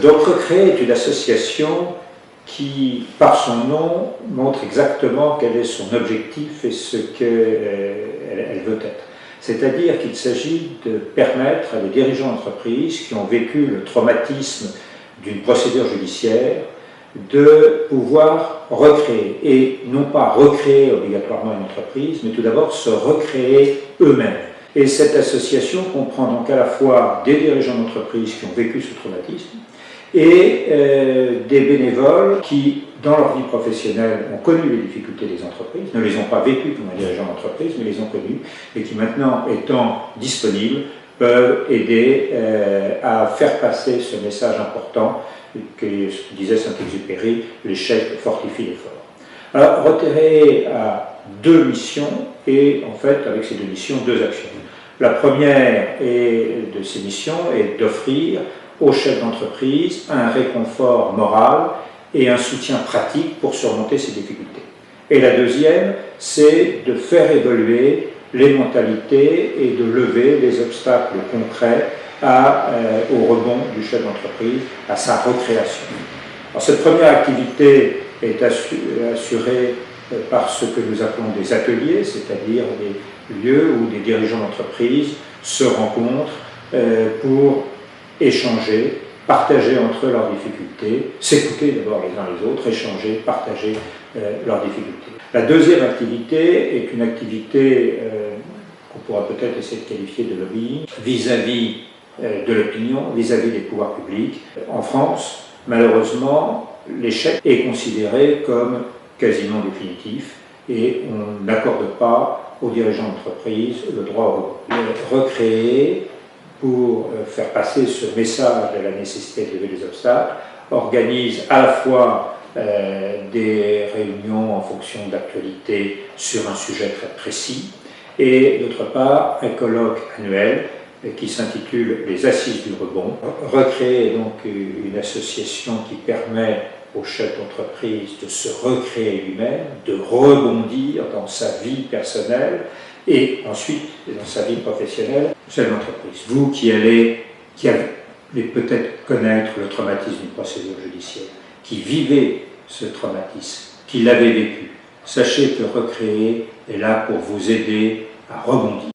Donc Recréer est une association qui, par son nom, montre exactement quel est son objectif et ce qu'elle veut être. C'est-à-dire qu'il s'agit de permettre à des dirigeants d'entreprise qui ont vécu le traumatisme d'une procédure judiciaire de pouvoir recréer, et non pas recréer obligatoirement une entreprise, mais tout d'abord se recréer eux-mêmes. Et cette association comprend donc à la fois des dirigeants d'entreprise qui ont vécu ce traumatisme et des bénévoles qui, dans leur vie professionnelle, ont connu les difficultés des entreprises, ne les ont pas vécues comme un dirigeant d'entreprise, mais les ont connues, et qui maintenant, étant disponibles, peuvent aider à faire passer ce message important que disait Saint-Exupéry, l'échec fortifie l'effort. Alors, Recréer a deux missions, et en fait, avec ces deux missions, deux actions. La première de ces missions est d'offrir aux chefs d'entreprise un réconfort moral et un soutien pratique pour surmonter ces difficultés. Et la deuxième, c'est de faire évoluer les mentalités et de lever les obstacles concrets au rebond du chef d'entreprise, à sa recréation. Alors, cette première activité est assurée par ce que nous appelons des ateliers, c'est-à-dire des lieux où des dirigeants d'entreprise se rencontrent pour échanger, partager entre eux leurs difficultés, s'écouter d'abord les uns les autres, échanger, partager leurs difficultés. La deuxième activité est une activité qu'on pourra peut-être essayer de qualifier de lobbying vis-à-vis de l'opinion, vis-à-vis des pouvoirs publics. En France, malheureusement, l'échec est considéré comme quasiment définitif et on n'accorde pas aux dirigeants d'entreprise le droit au recréer pour faire passer ce message de la nécessité de lever les obstacles, organise à la fois des réunions en fonction d'actualité sur un sujet très précis et d'autre part un colloque annuel qui s'intitule les Assises du rebond. Recréer est donc une association qui permet au chef d'entreprise de se recréer lui-même, de rebondir dans sa vie personnelle et ensuite dans sa vie professionnelle, chef d'entreprise. Vous qui allez peut-être connaître le traumatisme d'une procédure judiciaire, qui vivez ce traumatisme, qui l'avez vécu, sachez que Recréer est là pour vous aider à rebondir.